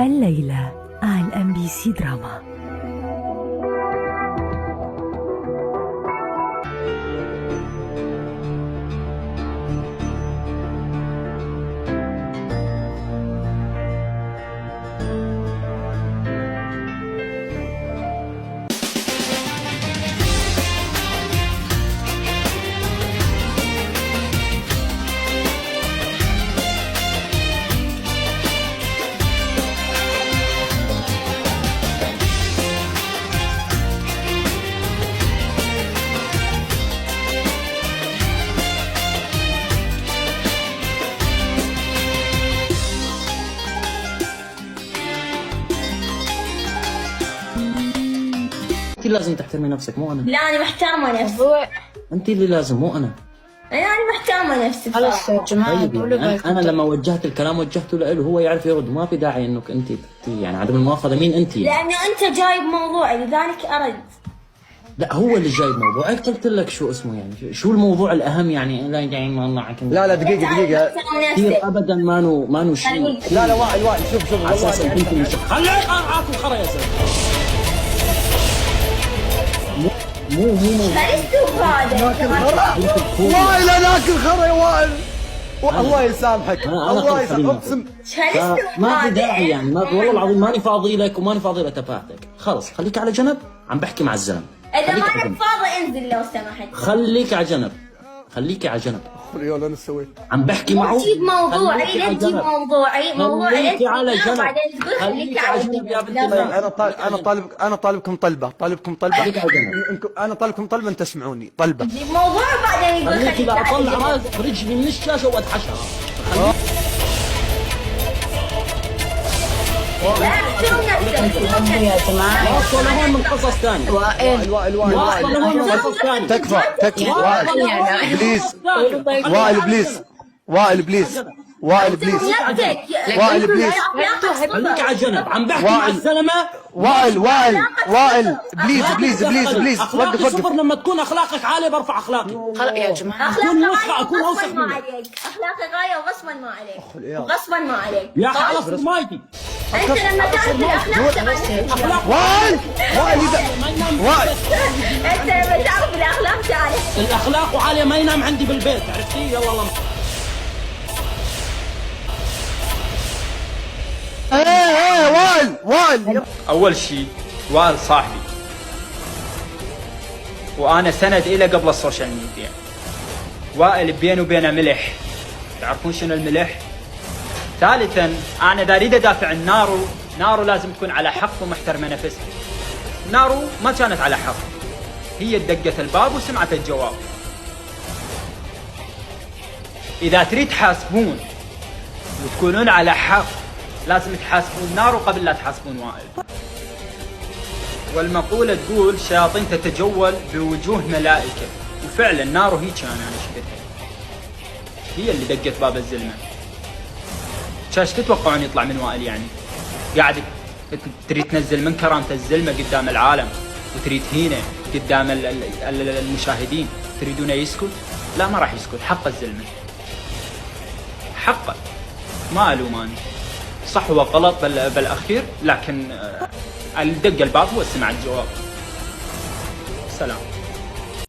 الليلة على MBC دراما. انت لازم تحترمي نفسك مو انا. لا انا محترمه نفسي. انت اللي لازم مو انا. انا محترمه نفسي خلاص يا جماعه طيب يعني انا لما وجهت الكلام وجهته له هو يعرف يرد، ما في داعي انك انت يعني عدم المؤاخذه. مين انت؟ لانه انت جايب موضوعي لذلك ارد. لا هو اللي جايب موضوع. قلت لك شو اسمه يعني شو الموضوع الاهم يعني. لا يعني ما معك. لا دقيقة كثير ابدا ما شيء. لا وائل شوف على اساس انت اللي شوف خليك اعطوا الخرا يا زلمه. مو فلستو هذا وائل انا اكل خرا يا وائل. الله يسامحك الله يسامحك اقسم. ما في داعي يعني والله العظيم ماني فاضي لك وماني فاضي لتفاهتك. خلص خليك على جنب. عم بحكي مع الزلمه. اذا ما انك فاضي انزل لو سمحت. خليك على جنب. ريال انا سويت عم بحكي معه. لا تجيب موضوعي لا تجيب موضوعي خليك على جنب. بعدين تقول خليك على جنب يا بنت طيب انا طالبكم طلبه خليك على جنب. انا طالبكم طلبه ان تسمعوني طلبه. تجيب موضوع بعدين يقول خليك خليك لا على اطلع جنب. راسك رجلي من الشاشه واتحشر. لا احترم نفسك. يا جماعه واصل هون من قصص ثانيه. وائل واصل هون من قصص ثانيه. تكفى وائل بليز خليك على جنب. عم بحكي مع الزلمه. وائل بليز اخلاقي صفر. لما تكون اخلاقك عاليه برفع اخلاقي. يا جماعه اكون اوسخ ما منك. عليك. اخلاقي غايه وغصبا ما عليك. وغصبا ما عليك. يا اخي خلص مايتي. انت لما تعرف الاخلاق وائل انت لما تعرف الاخلاق تعرف. الاخلاق عاليه ما ينام عندي بالبيت. عرفتي؟ يلا الله. وائل أول شيء وائل صاحبي وأنا سند إله قبل السوشيال ميديا. وائل بينه وبينه ملح. تعرفون شنو الملح؟ ثالثا أنا إذا أريد أدافع عن نارو لازم تكون على حق ومحترمة نفسها. نارو ما كانت على حق. هي دقت الباب وسمعت الجواب. إذا تريد تحاسبون وتكونون على حق لازم تحاسبون نارو قبل لا تحاسبون وائل. والمقولة تقول شياطين تتجول بوجوه ملائكة. وفعلا نارو هي كان أنا شفتها. هي اللي دقت باب الزلمة. ايش تتوقعون يطلع من وائل يعني؟ قاعد تريد تنزل من كرامة الزلمة قدام العالم وتريد هنا قدام المشاهدين. تريدونه يسكت؟ لا ما راح يسكت. حق الزلمة حقه. ما ألوماني صح وغلط بالأخير، لكن دق الباب وسمع الجواب. سلام.